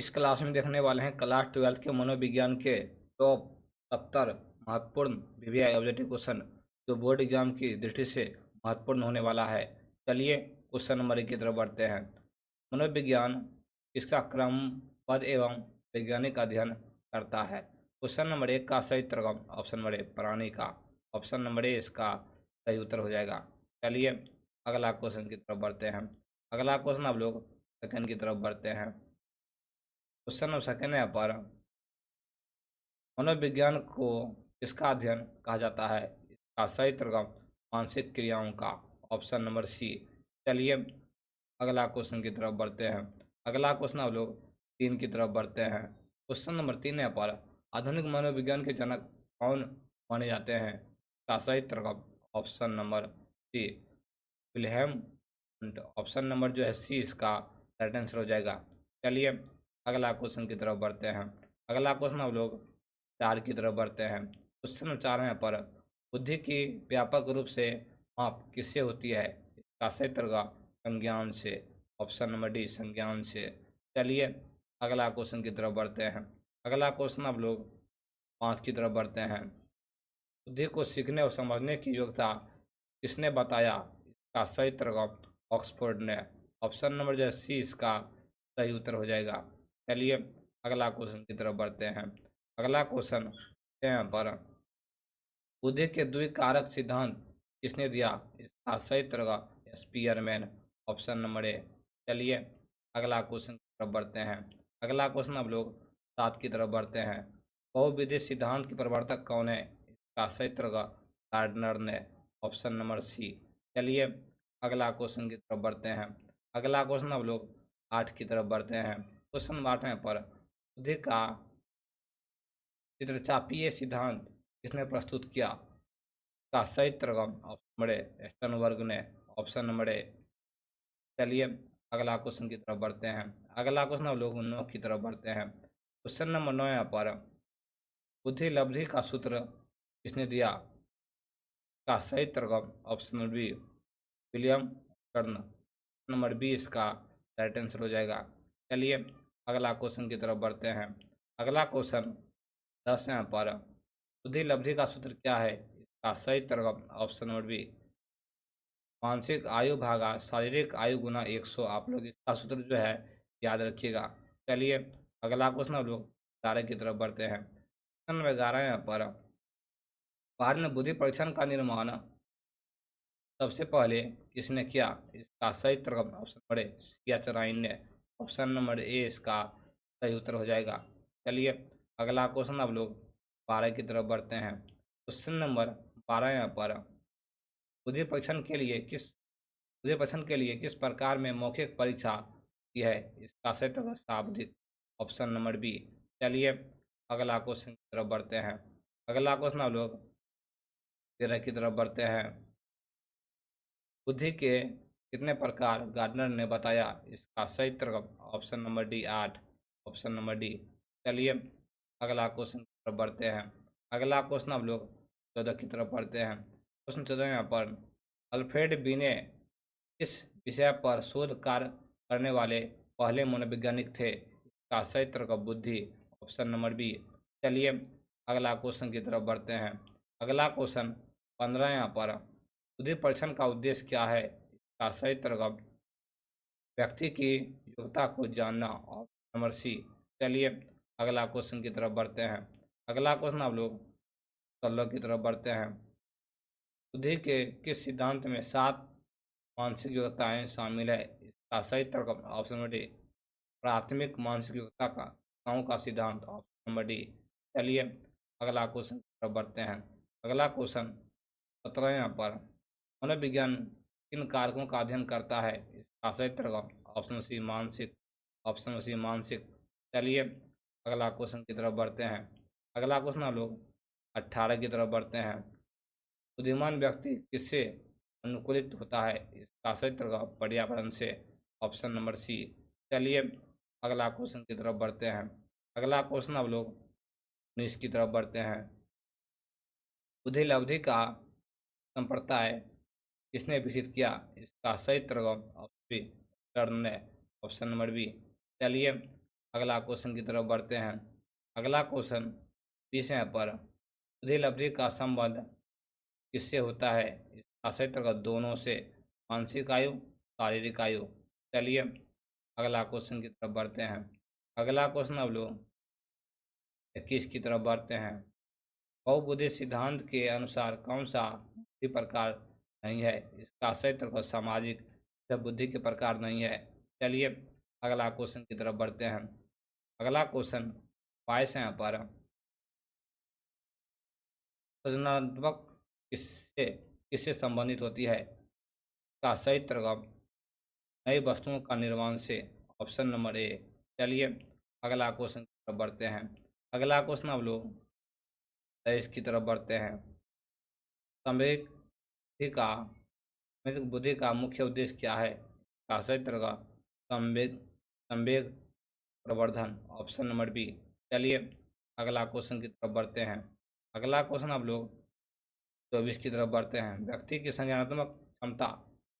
इस क्लास में देखने वाले हैं क्लास 12 के मनोविज्ञान के टॉप 70 महत्वपूर्ण वीवीआई ऑब्जेक्टिव क्वेश्चन जो बोर्ड एग्जाम की दृष्टि से महत्वपूर्ण होने वाला है। चलिए क्वेश्चन नंबर 1 की तरफ बढ़ते हैं। मनोविज्ञान इसका क्रमबद्ध एवं वैज्ञानिक अध्ययन करता है। क्वेश्चन नंबर 1 का सही उत्तर ऑप्शन नंबर ए प्राणी का। ऑप्शन नंबर ए इसका सही उत्तर हो जाएगा। चलिए अगला क्वेश्चन की तरफ बढ़ते हैं। अगला क्वेश्चन आप लोग सेकंड की तरफ बढ़ते हैं। क्वेश्चन नंबर सेकंड है पर मनोविज्ञान को किसका अध्ययन कहा जाता है? इसका सही उत्तर मानसिक क्रियाओं का। Option number C. चलिए अगला क्वेश्चन की तरफ बढ़ते हैं। अगला क्वेश्चन आप लोग 3 की तरफ बढ़ते हैं। क्वेश्चन नंबर 3 है पर आधुनिक मनोविज्ञान के जनक कौन माने जाते हैं? इसका सही उत्तर option number C Wilhelm Wundt. Option number जो है सी इसका राइट आंसर हो जाएगा। चलिए अगला क्वेश्चन की तरफ बढ़ते हैं। अगला क्वेश्चन हम लोग 4 की तरफ बढ़ते हैं। क्वेश्चन नंबर 4 है पर बुद्धि की व्यापक रूप से माप किससे होती है? इसका सही उत्तर संज्ञान से। ऑप्शन नंबर डी संज्ञान से। चलिए अगला क्वेश्चन की तरफ बढ़ते हैं। अगला क्वेश्चन आप लोग 5 की तरफ बढ़ते हैं। बुद्धि को सीखने और समझने की योग्यता किसने बताया? इसका सही उत्तर ऑक्सफोर्ड ने। ऑप्शन नंबर जो है सी इसका सही उत्तर हो जाएगा। चलिए अगला क्वेश्चन की तरफ बढ़ते हैं। अगला क्वेश्चन यहाँ पर बुद्धि के द्विकारक सिद्धांत किसने दिया? इसका सही उत्तर स्पीयरमैन। Option number A. चलिए अगला क्वेश्चन की तरफ बढ़ते हैं। अगला क्वेश्चन अब लोग 7 की तरफ बढ़ते हैं। बहुविधि सिद्धांत के प्रवर्तक कौन है? इसका सही उत्तर गार्डनर ने। Option number C. चलिए अगला क्वेश्चन की तरफ बढ़ते हैं। अगला क्वेश्चन अब लोग 8 की तरफ बढ़ते हैं। क्वेश्चन 8 है पर बुद्धि का चित्रचापीय सिद्धांत किसने प्रस्तुत किया? का सही उत्तर ऑप्शन नंबर ए स्टर्नबर्ग ने। Option number A. चलिए अगला क्वेश्चन की तरफ बढ़ते हैं। अगला क्वेश्चन हम लोग 9 की तरफ बढ़ते हैं। क्वेश्चन नंबर 9 यहाँ पर बुद्धि लब्धि का सूत्र किसने दिया? का सही उत्तर option number B William Turn. Number B इसका राइट आंसर हो जाएगा। चलिए अगला क्वेश्चन की तरफ बढ़ते हैं। अगला क्वेश्चन 10 यहाँ पर बुद्धि लब्धि का सूत्र क्या है? इसका सही उत्तर ऑप्शन नंबर बी मानसिक आयु भागा शारीरिक आयु गुना 100। आप लोग इसका सूत्र जो है याद रखिएगा। चलिए अगला क्वेश्चन हम लोग 11 की तरफ बढ़ते हैं। क्वेश्चन नंबर 11 यहाँ पर भारत में बुद्धि परीक्षण का निर्माण सबसे पहले किसने किया? इसका सही उत्तर ऑप्शन नंबर ए सियाचराइन ने। ऑप्शन नंबर ए इसका सही उत्तर हो जाएगा। चलिए अगला क्वेश्चन अब लोग 12 की तरफ बढ़ते हैं। क्वेश्चन नंबर 12 यहाँ पर बुद्धि परीक्षण के लिए किस प्रकार में मौखिक परीक्षा की है? इसका सही उत्तर शाब्दिक। Option number B. चलिए अगला क्वेश्चन की तरफ बढ़ते हैं। अगला क्वेश्चन आप लोग 13 की तरफ बढ़ते हैं। बुद्धि के कितने प्रकार गार्डनर ने बताया? इसका सही उत्तर option number D 8। Option number D. चलिए अगला क्वेश्चन की तरफ बढ़ते हैं। अगला क्वेश्चन आप लोग 14 की तरफ बढ़ते हैं। क्वेश्चन 14 यहाँ पर अल्फ्रेड बीने किस विषय पर शोध कार्य करने वाले पहले मनोवैज्ञानिक थे? इसका सही उत्तर बुद्धि। Option number B. चलिए अगला क्वेश्चन की तरफ बढ़ते हैं। अगला क्वेश्चन 15 यहाँ पर बुद्धि परीक्षण का उद्देश्य क्या है? इसका सही उत्तर व्यक्ति की योग्यता को जानना। Option number C. चलिए अगला क्वेश्चन की तरफ बढ़ते हैं। अगला क्वेश्चन आप लोग 16 की तरफ बढ़ते हैं। बुद्धि के किस सिद्धांत में 7 मानसिक योग्यताएं शामिल है? इसका सही उत्तर ऑप्शन नंबर डी प्राथमिक मानसिक योग्यताओं का सिद्धांत। Option number D. चलिए अगला क्वेश्चन की तरफ बढ़ते हैं। अगला क्वेश्चन 17 यहाँ पर मनोविज्ञान किन कारकों का अध्ययन करता है? इसका सही उत्तर ऑप्शन सी मानसिक। ऑप्शन सी मानसिक। चलिए अगला क्वेश्चन की तरफ बढ़ते हैं। अगला क्वेश्चन हम लोग 18 की तरफ बढ़ते हैं। बुद्धिमान व्यक्ति किससे अनुकूलित होता है? इसका सही उत्तर पर्यावरण से। Option number C. चलिए अगला क्वेश्चन की तरफ बढ़ते हैं। अगला क्वेश्चन अब लोग 19 की तरफ बढ़ते हैं। बुद्धि लब्धि का संप्रदाय किसने विकसित किया? इसका सही उत्तर ऑप्शन बी टर्न ने। Option number B. चलिए अगला क्वेश्चन की तरफ बढ़ते हैं। अगला क्वेश्चन 20वें पर बुद्धि लब्धि का संबंध किससे होता है? इसका सही उत्तर दोनों से। मानसिक आयु, शारीरिक आयु। चलिए अगला क्वेश्चन की तरफ बढ़ते हैं। अगला क्वेश्चन अब लोग 21 की तरफ बढ़ते हैं। बहुबुद्धि सिद्धांत के अनुसार कौन सा बुद्धि प्रकार नहीं है? इसका सही उत्तर सामाजिक बुद्धि के प्रकार नहीं है। चलिए अगला क्वेश्चन की तरफ बढ़ते हैं। अगला क्वेश्चन 22 है पर सृजनात्मक किससे किससे संबंधित होती है? का सही उत्तर नई वस्तुओं का निर्माण से। Option number A. चलिए अगला क्वेश्चन की तरफ बढ़ते हैं। अगला क्वेश्चन अब लोग 23 की तरफ बढ़ते हैं। संवेग बुद्धि का बुद्धि का मुख्य उद्देश्य क्या है? का सही उत्तर संवेग संवेग प्रवर्धन। Option number B. चलिए अगला क्वेश्चन की तरफ बढ़ते हैं। अगला क्वेश्चन अब लोग 24 की तरफ बढ़ते हैं। व्यक्ति की संज्ञानात्मक क्षमता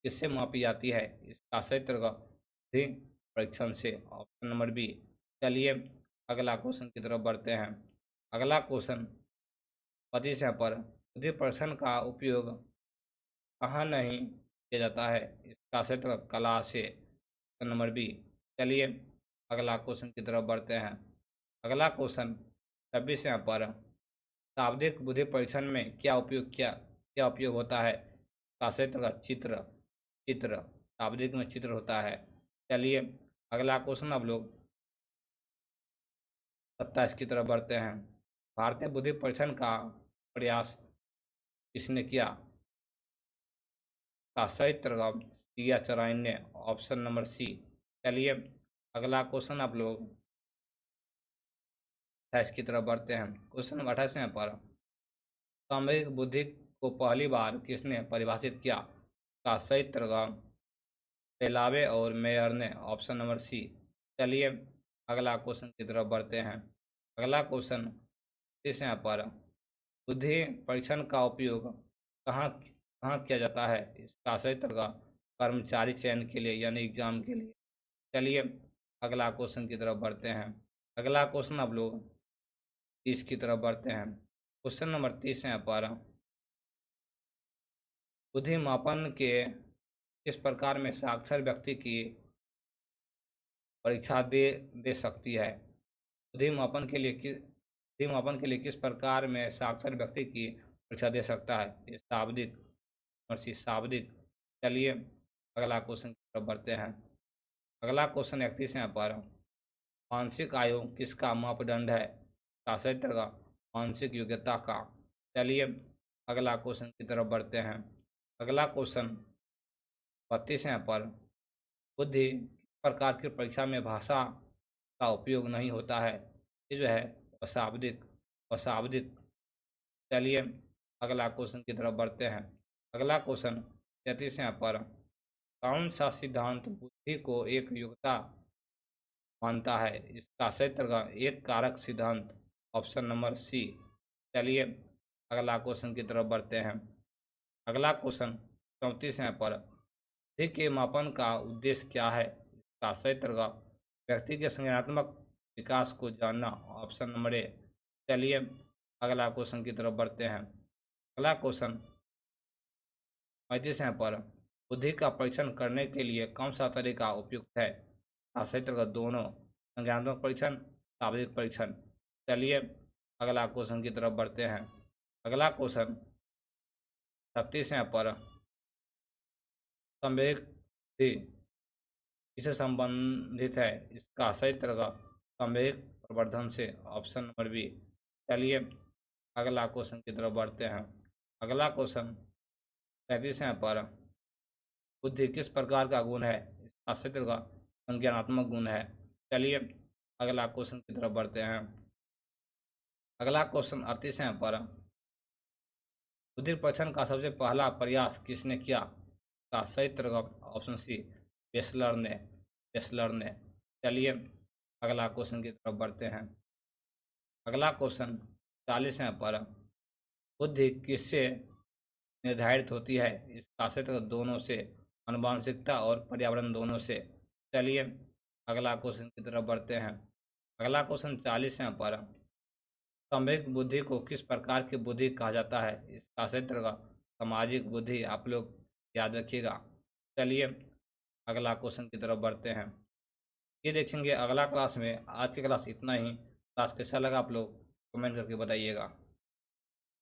किससे मापी जाती है? इसका सही उत्तर बुद्धि परीक्षण से। Option number B. चलिए अगला क्वेश्चन की तरफ बढ़ते हैं। अगला क्वेश्चन 25 है पर बुद्धि परीक्षण का उपयोग कहाँ नहीं किया जाता है? इसका सही उत्तर कला से। Option number B. चलिए अगला क्वेश्चन की तरफ बढ़ते हैं। अगला क्वेश्चन 26 है पर शाब्दिक बुद्धि परीक्षण में क्या उपयोग होता है? का सही उत्तर चित्र चित्र शाब्दिक में चित्र होता है। चलिए अगला क्वेश्चन अब लोग 27 की तरफ बढ़ते हैं। भारतीय बुद्धि परीक्षण का प्रयास किसने किया? का सही उत्तर सिया चराइन ने। Option number C. चलिए अगला क्वेश्चन आप लोग 28 की तरफ बढ़ते हैं। क्वेश्चन नंबर 28 पर सामयिक बुद्धि को पहली बार किसने परिभाषित किया? का सही उत्तर पेलावे और मेयर ने। Option number C. चलिए अगला क्वेश्चन की तरफ बढ़ते हैं। अगला क्वेश्चन 30 पर बुद्धि परीक्षण का उपयोग कहाँ कहाँ किया जाता है? इसका सही उत्तर कर्मचारी चयन के लिए यानी एग्जाम के लिए। चलिए अगला क्वेश्चन की तरफ बढ़ते हैं। अगला क्वेश्चन अब लोग 30 की तरफ बढ़ते हैं। क्वेश्चन नंबर 30 पर बुद्धि मापन के किस प्रकार में साक्षर व्यक्ति की परीक्षा दे सकती है? बुद्धि मापन के लिए किस प्रकार में साक्षर व्यक्ति की परीक्षा दे सकता है? ये शाब्दिक और शाब्दिक। चलिए अगला क्वेश्चन की तरफ बढ़ते हैं। अगला क्वेश्चन 31 है पर मानसिक आयु किसका मापदंड है? का सही उत्तर मानसिक योग्यता का। चलिए अगला क्वेश्चन की तरफ बढ़ते हैं। अगला क्वेश्चन 32 है पर बुद्धि किस प्रकार की परीक्षा में भाषा का उपयोग नहीं होता है? ये जो है अशाब्दिक अशाब्दिक। चलिए अगला क्वेश्चन की तरफ बढ़ते हैं। अगला क्वेश्चन 33 है पर कौन सा सिद्धांत बुद्धि को एक योग्यता मानता है? इसका सही उत्तर एक कारक सिद्धांत। Option number C. चलिए अगला क्वेश्चन की तरफ बढ़ते हैं। अगला क्वेश्चन 34 है पर बुद्धि के मापन का उद्देश्य क्या है? इसका सही उत्तर व्यक्ति के संज्ञानात्मक विकास को जानना। Option number A. चलिए अगला क्वेश्चन की तरफ बढ़ते हैं। अगला क्वेश्चन 35 है पर बुद्धि का परीक्षण करने के लिए कौन सा तरीका उपयुक्त है? सही उत्तर दोनों संज्ञानात्मक परीक्षण, शाब्दिक परीक्षण। चलिए अगला क्वेश्चन की तरफ बढ़ते हैं। अगला क्वेश्चन 36 है पर संवेग बुद्धि किससे संबंधित है? इसका सही उत्तर संवेग प्रवर्धन से। Option number B. चलिए अगला क्वेश्चन की तरफ बढ़ते हैं। अगला क्वेश्चन 35 है पर बुद्धि किस प्रकार का गुण है? इसका सही उत्तर संज्ञानात्मक गुण है। चलिए अगला क्वेश्चन की तरफ बढ़ते हैं। अगला क्वेश्चन 38 है पर बुद्धि परीक्षण का सबसे पहला प्रयास किसने किया? का सही उत्तर ऑप्शन सी बेसलर ने। चलिए अगला क्वेश्चन की तरफ बढ़ते हैं। अगला क्वेश्चन 40 है पर बुद्धि किससे निर्धारित होती है? इसका सही उत्तर दोनों से, आनुवंशिकता और पर्यावरण दोनों से। चलिए अगला क्वेश्चन की तरफ बढ़ते हैं। अगला क्वेश्चन 40 है पर सामयिक बुद्धि को किस प्रकार की बुद्धि कहा जाता है? इसका सही उत्तर होगा सामाजिक बुद्धि। आप लोग याद रखिएगा। चलिए अगला क्वेश्चन की तरफ बढ़ते हैं। ये देखेंगे अगला क्लास में। आज की क्लास इतना ही। क्लास कैसा लगा आप लोग कमेंट करके बताइएगा।